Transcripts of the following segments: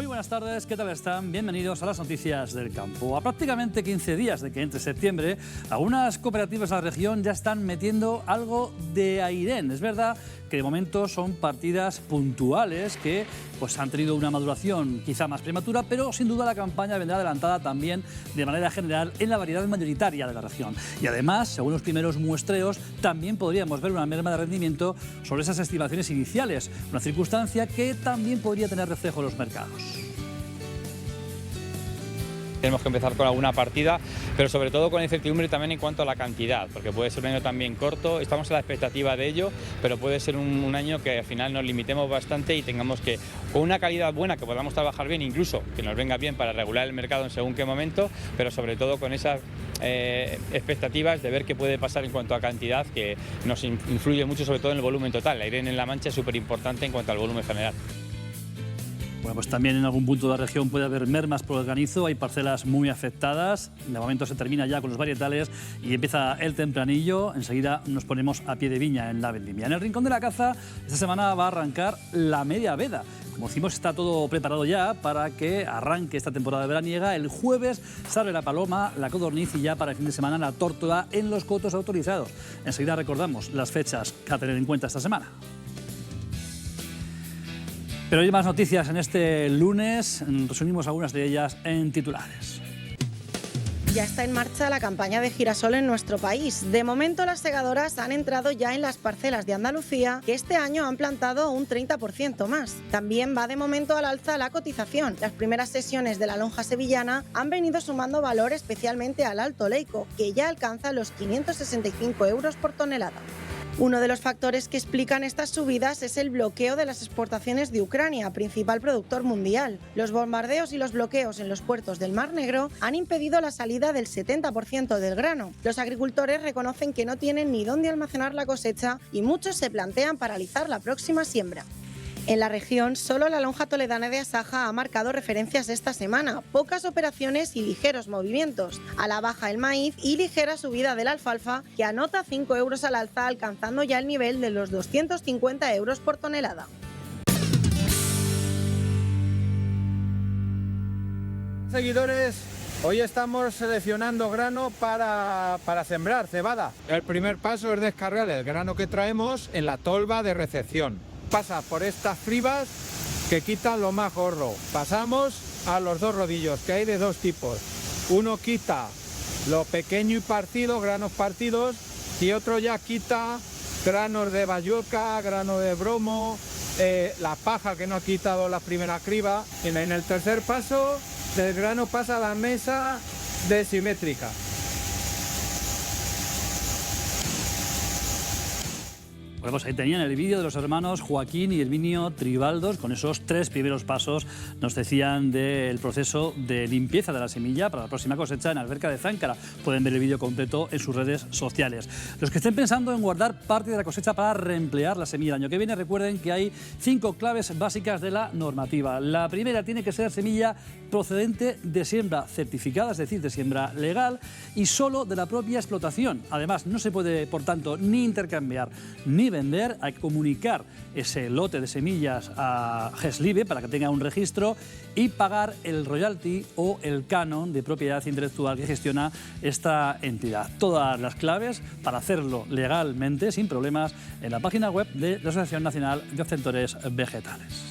Muy buenas tardes, ¿qué tal están? Bienvenidos a las noticias del campo. A prácticamente 15 días de que entre septiembre, algunas cooperativas de la región ya están metiendo algo de airén. Es verdad que de momento son partidas puntuales que pues, han tenido una maduración quizá más prematura, pero sin duda la campaña vendrá adelantada también de manera general en la variedad mayoritaria de la región. Y además, según los primeros muestreos, también podríamos ver una merma de rendimiento sobre esas estimaciones iniciales, una circunstancia que también podría tener reflejo en los mercados. Tenemos que empezar con alguna partida, pero sobre todo con incertidumbre también en cuanto a la cantidad, porque puede ser un año también corto, estamos a la expectativa de ello, pero puede ser un año que al final nos limitemos bastante y tengamos que, con una calidad buena, que podamos trabajar bien, incluso que nos venga bien para regular el mercado en según qué momento, pero sobre todo con esas expectativas de ver qué puede pasar en cuanto a cantidad, que nos influye mucho sobre todo en el volumen total. El airén en La Mancha es súper importante en cuanto al volumen general. Bueno, pues también en algún punto de la región puede haber mermas por el granizo, hay parcelas muy afectadas. De momento se termina ya con los varietales y empieza el tempranillo. Enseguida nos ponemos a pie de viña en la vendimia. En el Rincón de la Caza, esta semana va a arrancar la media veda. Como decimos, está todo preparado ya para que arranque esta temporada veraniega. El jueves sale la paloma, la codorniz y ya para el fin de semana la tórtola en los cotos autorizados. Enseguida recordamos las fechas a tener en cuenta esta semana. Pero hay más noticias en este lunes, resumimos algunas de ellas en titulares. Ya está en marcha la campaña de girasol en nuestro país. De momento las segadoras han entrado ya en las parcelas de Andalucía, que este año han plantado un 30% más. También va de momento al alza la cotización. Las primeras sesiones de la lonja sevillana han venido sumando valor especialmente al Alto Leico, que ya alcanza los 565 euros por tonelada. Uno de los factores que explican estas subidas es el bloqueo de las exportaciones de Ucrania, principal productor mundial. Los bombardeos y los bloqueos en los puertos del Mar Negro han impedido la salida del 70% del grano. Los agricultores reconocen que no tienen ni dónde almacenar la cosecha y muchos se plantean paralizar la próxima siembra. En la región, solo la lonja toledana de Asaja ha marcado referencias esta semana, pocas operaciones y ligeros movimientos. A la baja el maíz y ligera subida de la alfalfa, que anota 5 euros al alza, alcanzando ya el nivel de los 250 euros por tonelada. Seguidores, hoy estamos seleccionando grano para sembrar cebada. El primer paso es descargar el grano que traemos en la tolva de recepción. Pasa por estas cribas que quitan lo más gordo. Pasamos a los dos rodillos, que hay de dos tipos. Uno quita lo pequeño y partido, granos partidos, y otro ya quita granos de bayuca, grano de bromo, la paja que no ha quitado la primera criba. En el tercer paso, del grano pasa a la mesa decimétrica. Bueno, pues ahí tenían el vídeo de los hermanos Joaquín y Herminio Tribaldos. Con esos 3 primeros pasos nos decían del proceso de limpieza de la semilla para la próxima cosecha en Alberca de Záncara. Pueden ver el vídeo completo en sus redes sociales. Los que estén pensando en guardar parte de la cosecha para reemplear la semilla el año que viene, recuerden que hay 5 claves básicas de la normativa. La primera tiene que ser semilla procedente de siembra certificada, es decir, de siembra legal y solo de la propia explotación. Además, no se puede, por tanto, ni intercambiar ni vender, hay que comunicar ese lote de semillas a GESLIBE para que tenga un registro y pagar el royalty o el canon de propiedad intelectual que gestiona esta entidad. Todas las claves para hacerlo legalmente, sin problemas, en la página web de la Asociación Nacional de Obtentores Vegetales.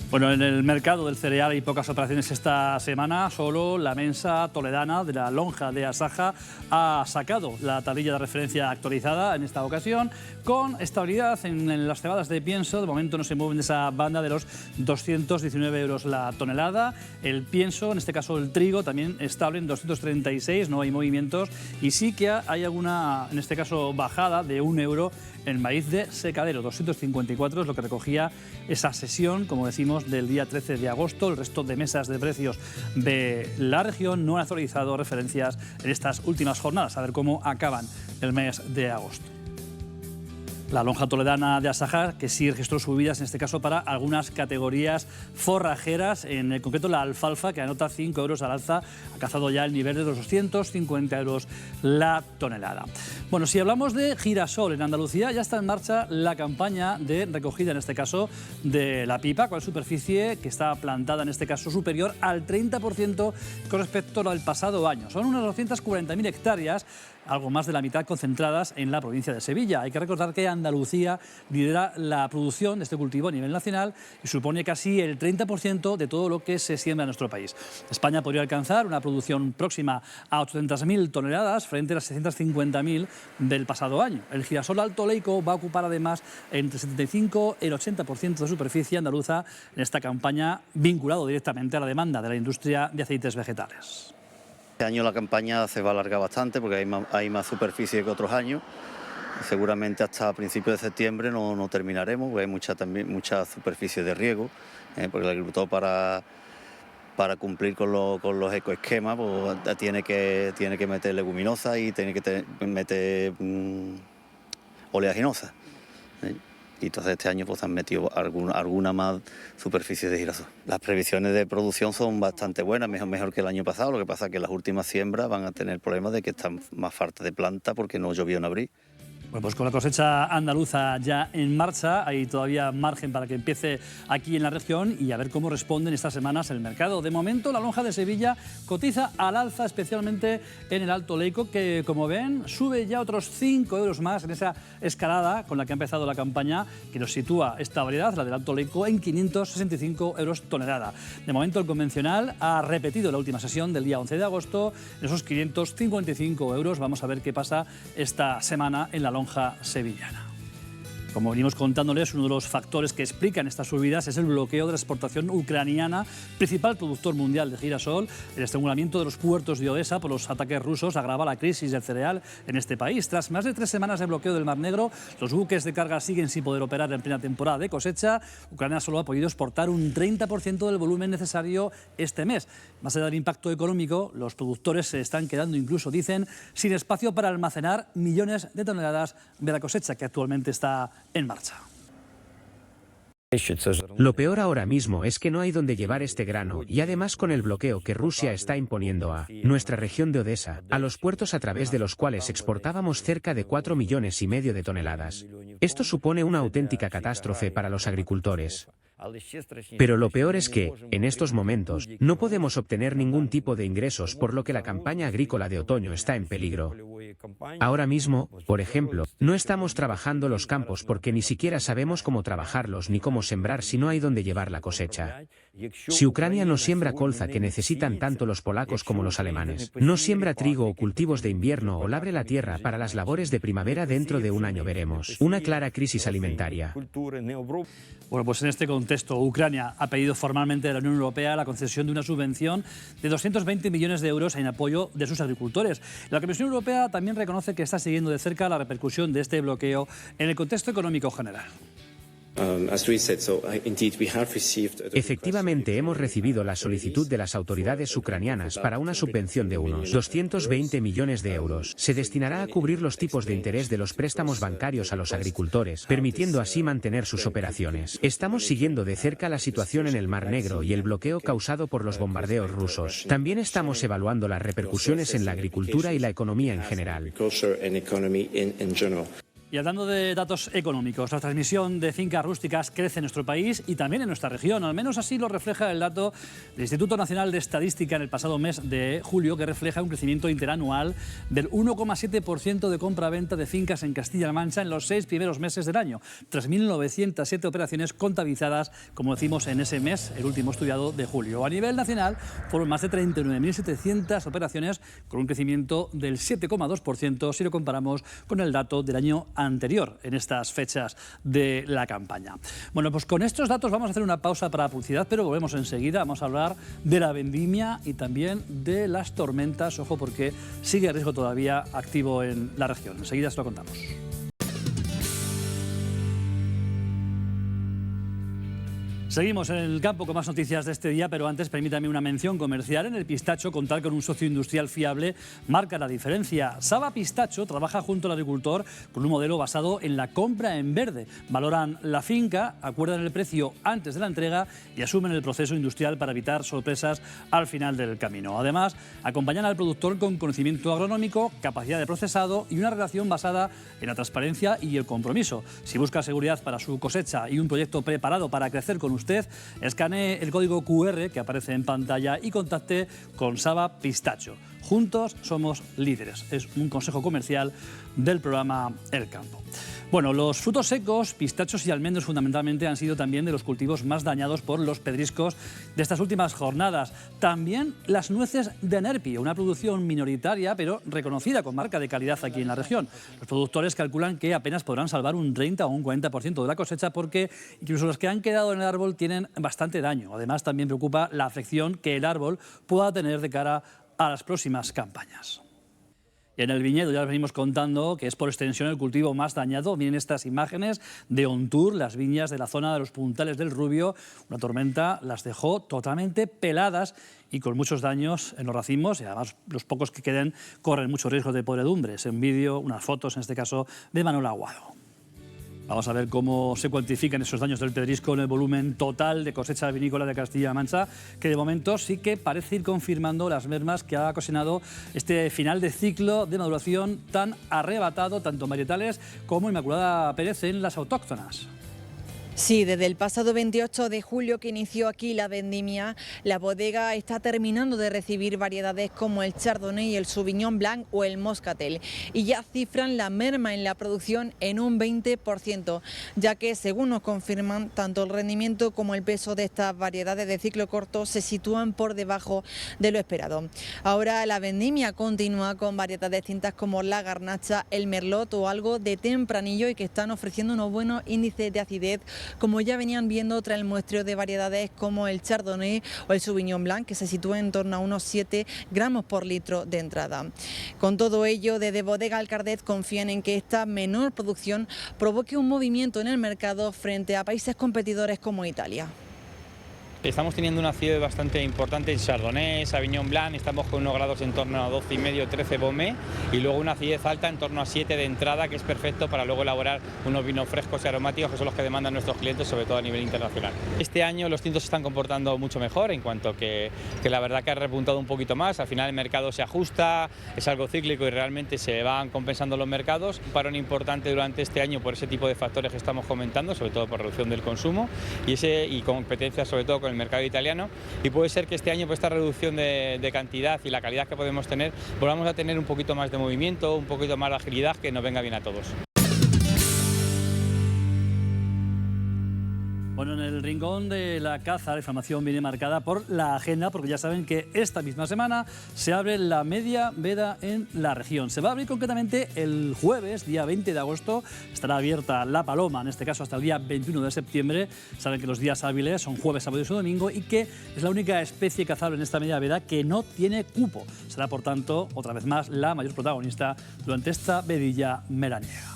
Bueno, en el mercado del cereal hay pocas operaciones esta semana. Solo la mensa toledana de la lonja de Asaja ha sacado la tablilla de referencia actualizada en esta ocasión, con estabilidad en las cebadas de pienso. De momento no se mueven de esa banda de los 219 euros la tonelada. El pienso, en este caso el trigo, también estable en 236, no hay movimientos. Y sí que hay alguna, en este caso, bajada de 1 euro en maíz de secadero. 254 es lo que recogía esa sesión, como decimos, del día 13 de agosto. El resto de mesas de precios de la región no han actualizado referencias en estas últimas jornadas. A ver cómo acaban el mes de agosto. La lonja toledana de Asaja, que sí registró subidas, en este caso para algunas categorías forrajeras, en concreto la alfalfa, que anota 5 euros al alza, ha cazado ya el nivel de los 250 euros la tonelada. Bueno, si hablamos de girasol, en Andalucía ya está en marcha la campaña de recogida, en este caso, de la pipa, con superficie que está plantada, en este caso, superior al 30% con respecto al pasado año. Son unas 240.000 hectáreas, algo más de la mitad concentradas en la provincia de Sevilla. Hay que recordar que Andalucía lidera la producción de este cultivo a nivel nacional y supone casi el 30% de todo lo que se siembra en nuestro país. España podría alcanzar una producción próxima a 800.000 toneladas frente a las 650.000 del pasado año. El girasol alto oleico va a ocupar además entre el 75 y el 80% de superficie andaluza en esta campaña, vinculado directamente a la demanda de la industria de aceites vegetales. Este año la campaña se va a alargar bastante porque hay más superficie que otros años. Seguramente hasta principios de septiembre no terminaremos, porque hay mucha superficie de riego, porque el agricultor para cumplir con los ecoesquemas pues, tiene que meter leguminosas y tiene que meter oleaginosas. Y entonces este año pues han metido alguna más superficie de girasol. Las previsiones de producción son bastante buenas, mejor que el año pasado. Lo que pasa es que las últimas siembras van a tener problemas de que están más falta de planta porque no llovió en abril. Bueno, pues con la cosecha andaluza ya en marcha, hay todavía margen para que empiece aquí en la región y a ver cómo responden estas semanas el mercado. De momento, la lonja de Sevilla cotiza al alza, especialmente en el Alto Oleico, que, como ven, sube ya otros 5 euros más en esa escalada con la que ha empezado la campaña, que nos sitúa esta variedad, la del Alto Oleico, en 565 euros tonelada. De momento, el convencional ha repetido la última sesión del día 11 de agosto, en esos 555 euros. Vamos a ver qué pasa esta semana en la lonja sevillana. Como venimos contándoles, uno de los factores que explican estas subidas es el bloqueo de la exportación ucraniana, principal productor mundial de girasol. El estrangulamiento de los puertos de Odesa por los ataques rusos agrava la crisis del cereal en este país. Tras más de 3 semanas de bloqueo del Mar Negro, los buques de carga siguen sin poder operar en plena temporada de cosecha. Ucrania solo ha podido exportar un 30% del volumen necesario este mes. Más allá del impacto económico, los productores se están quedando, incluso dicen, sin espacio para almacenar millones de toneladas de la cosecha que actualmente está en marcha. Lo peor ahora mismo es que no hay dónde llevar este grano y además con el bloqueo que Rusia está imponiendo a nuestra región de Odesa, a los puertos a través de los cuales exportábamos cerca de 4,5 millones de toneladas. Esto supone una auténtica catástrofe para los agricultores. Pero lo peor es que, en estos momentos, no podemos obtener ningún tipo de ingresos, por lo que la campaña agrícola de otoño está en peligro. Ahora mismo, por ejemplo, no estamos trabajando los campos porque ni siquiera sabemos cómo trabajarlos ni cómo sembrar si no hay dónde llevar la cosecha. Si Ucrania no siembra colza que necesitan tanto los polacos como los alemanes, no siembra trigo o cultivos de invierno o labre la tierra para las labores de primavera, dentro de un año veremos una clara crisis alimentaria. Bueno, pues en este contexto, Ucrania ha pedido formalmente a la Unión Europea la concesión de una subvención de 220 millones de euros en apoyo de sus agricultores. La Comisión Europea también reconoce que está siguiendo de cerca la repercusión de este bloqueo en el contexto económico general. Efectivamente, hemos recibido la solicitud de las autoridades ucranianas para una subvención de unos 220 millones de euros. Se destinará a cubrir los tipos de interés de los préstamos bancarios a los agricultores, permitiendo así mantener sus operaciones. Estamos siguiendo de cerca la situación en el Mar Negro y el bloqueo causado por los bombardeos rusos. También estamos evaluando las repercusiones en la agricultura y la economía en general. Y hablando de datos económicos, la transmisión de fincas rústicas crece en nuestro país y también en nuestra región. Al menos así lo refleja el dato del Instituto Nacional de Estadística en el pasado mes de julio, que refleja un crecimiento interanual del 1,7% de compra-venta de fincas en Castilla-La Mancha en los 6 primeros meses del año. 3.907 operaciones contabilizadas, como decimos, en ese mes, el último estudiado de julio. A nivel nacional fueron más de 39.700 operaciones, con un crecimiento del 7,2% si lo comparamos con el dato del año anterior en estas fechas de la campaña. Bueno, pues con estos datos vamos a hacer una pausa para publicidad, pero volvemos enseguida. Vamos a hablar de la vendimia y también de las tormentas. Ojo, porque sigue el riesgo todavía activo en la región. Enseguida se lo contamos. Seguimos en el campo con más noticias de este día, pero antes permítame una mención comercial. En el pistacho, contar con un socio industrial fiable marca la diferencia. Saba Pistacho trabaja junto al agricultor con un modelo basado en la compra en verde. Valoran la finca, acuerdan el precio antes de la entrega y asumen el proceso industrial para evitar sorpresas al final del camino. Además, acompañan al productor con conocimiento agronómico, capacidad de procesado y una relación basada en la transparencia y el compromiso. Si busca seguridad para su cosecha y un proyecto preparado para crecer con usted, escanee el código QR que aparece en pantalla y contacte con Saba Pistacho. Juntos somos líderes. Es un consejo comercial del programa El Campo. Bueno, los frutos secos, pistachos y almendros fundamentalmente han sido también de los cultivos más dañados por los pedriscos de estas últimas jornadas. También las nueces de Nerpio, una producción minoritaria pero reconocida con marca de calidad aquí en la región. Los productores calculan que apenas podrán salvar un 30 o un 40% de la cosecha porque incluso los que han quedado en el árbol tienen bastante daño. Además, también preocupa la afección que el árbol pueda tener de cara a las próximas campañas. En el viñedo ya les venimos contando que es por extensión el cultivo más dañado. Miren estas imágenes de Ontour, las viñas de la zona de los Puntales del Rubio. Una tormenta las dejó totalmente peladas y con muchos daños en los racimos, y además los pocos que queden corren mucho riesgo de podredumbre. Es un vídeo, unas fotos en este caso de Manuel Aguado. Vamos a ver cómo se cuantifican esos daños del pedrisco en el volumen total de cosecha vinícola de Castilla-La Mancha, que de momento sí que parece ir confirmando las mermas que ha ocasionado este final de ciclo de maduración tan arrebatado, tanto Marietales como Inmaculada Pérez en las autóctonas. Sí, desde el pasado 28 de julio que inició aquí la vendimia, la bodega está terminando de recibir variedades como el Chardonnay, el Sauvignon Blanc o el Moscatel, y ya cifran la merma en la producción en un 20%, ya que según nos confirman, tanto el rendimiento como el peso de estas variedades de ciclo corto se sitúan por debajo de lo esperado. Ahora la vendimia continúa con variedades distintas como la Garnacha, el Merlot o algo de Tempranillo y que están ofreciendo unos buenos índices de acidez, como ya venían viendo tras el muestreo de variedades como el Chardonnay o el Sauvignon Blanc, que se sitúa en torno a unos 7 gramos por litro de entrada. Con todo ello, desde Bodega Alcardet confían en que esta menor producción provoque un movimiento en el mercado frente a países competidores como Italia. Estamos teniendo una acidez bastante importante en Chardonnay, Sauvignon Blanc, estamos con unos grados en torno a 12,5, 13 Beaumet y luego una acidez alta en torno a 7 de entrada, que es perfecto para luego elaborar unos vinos frescos y aromáticos que son los que demandan nuestros clientes, sobre todo a nivel internacional. Este año los tintos se están comportando mucho mejor, en cuanto que la verdad que ha repuntado un poquito más, al final el mercado se ajusta, es algo cíclico y realmente se van compensando los mercados. Un parón importante durante este año por ese tipo de factores que estamos comentando, sobre todo por reducción del consumo y competencia sobre todo con el mercado italiano, y puede ser que este año por esta reducción de cantidad y la calidad que podemos tener volvamos a tener un poquito más de movimiento, un poquito más de agilidad que nos venga bien a todos. Bueno, en el rincón de la caza la información viene marcada por la agenda, porque ya saben que esta misma semana se abre la media veda en la región. Se va a abrir concretamente el jueves, día 20 de agosto, estará abierta la paloma, en este caso hasta el día 21 de septiembre. Saben que los días hábiles son jueves, sábado y domingo y que es la única especie cazable en esta media veda que no tiene cupo. Será, por tanto, otra vez más la mayor protagonista durante esta vedilla veraniega.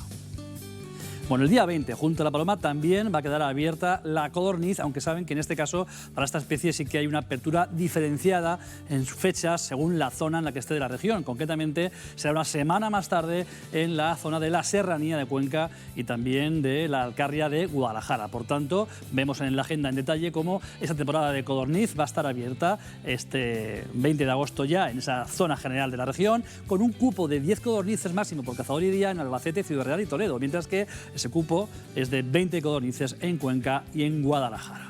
Bueno, el día 20, junto a la paloma, también va a quedar abierta la codorniz, aunque saben que en este caso para esta especie sí que hay una apertura diferenciada en sus fechas según la zona en la que esté de la región. Concretamente será una semana más tarde en la zona de la Serranía de Cuenca y también de la Alcarria de Guadalajara. Por tanto, vemos en la agenda en detalle cómo esta temporada de codorniz va a estar abierta este 20 de agosto ya en esa zona general de la región, con un cupo de 10 codornices máximo por cazador y día en Albacete, Ciudad Real y Toledo, mientras que ese cupo es de 20 codornices en Cuenca y en Guadalajara.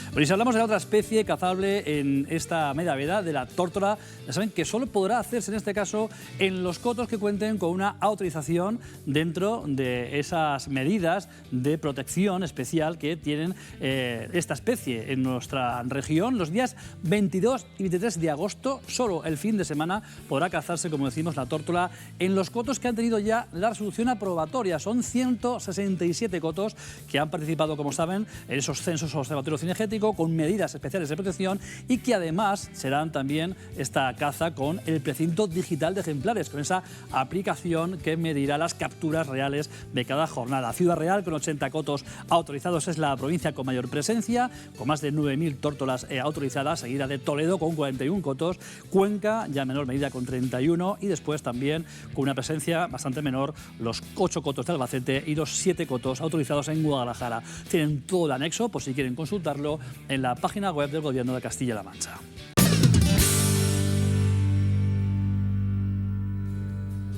Bueno, y si hablamos de la otra especie cazable en esta media veda, de la tórtola, ya saben que solo podrá hacerse en este caso en los cotos que cuenten con una autorización dentro de esas medidas de protección especial que tienen esta especie en nuestra región. Los días 22 y 23 de agosto, solo el fin de semana, podrá cazarse, como decimos, la tórtola en los cotos que han tenido ya la resolución aprobatoria. Son 167 cotos que han participado, como saben, en esos censos observatorios cinegéticos climático con medidas especiales de protección y que además serán también esta caza con el precinto digital de ejemplares, con esa aplicación que medirá las capturas reales de cada jornada. Ciudad Real, con 80 cotos autorizados, es la provincia con mayor presencia, con más de 9.000 tórtolas autorizadas, seguida de Toledo con 41 cotos, Cuenca ya en menor medida con 31 y después también con una presencia bastante menor los 8 cotos de Albacete y los 7 cotos autorizados en Guadalajara. Tienen todo el anexo, por si quieren consultarlo, en la página web del Gobierno de Castilla-La Mancha.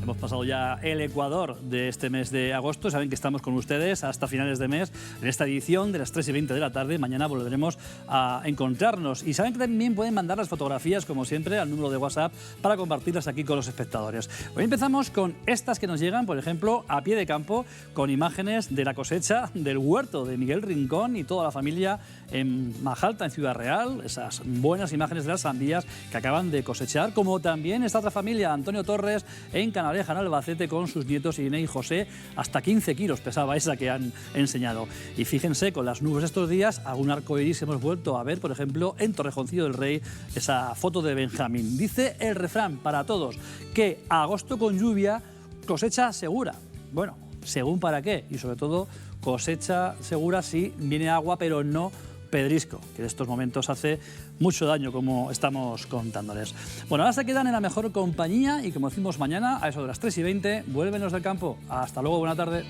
Hemos pasado ya el Ecuador de este mes de agosto. Saben que estamos con ustedes hasta finales de mes en esta edición de las 3:20 de la tarde. Mañana volveremos a encontrarnos. Y saben que también pueden mandar las fotografías, como siempre, al número de WhatsApp para compartirlas aquí con los espectadores. Hoy empezamos con estas que nos llegan, por ejemplo, a pie de campo, con imágenes de la cosecha del huerto de Miguel Rincón y toda la familia en Majalta, en Ciudad Real. Esas buenas imágenes de las sandías que acaban de cosechar, como también esta otra familia, Antonio Torres, en Canaleja, en Albacete, con sus nietos Irene y José. Hasta 15 kilos pesaba esa que han enseñado. Y fíjense, con las nubes estos días, algún arcoiris hemos vuelto a ver, por ejemplo, en Torrejoncillo del Rey, esa foto de Benjamín. Dice el refrán para todos que agosto con lluvia, cosecha segura. Bueno, según para qué, y sobre todo cosecha segura si viene agua, pero no pedrisco, que en estos momentos hace mucho daño, como estamos contándoles. Bueno, ahora se quedan en la mejor compañía y como decimos mañana, a eso de las 3:20, vuelven los del campo. Hasta luego, buena tarde.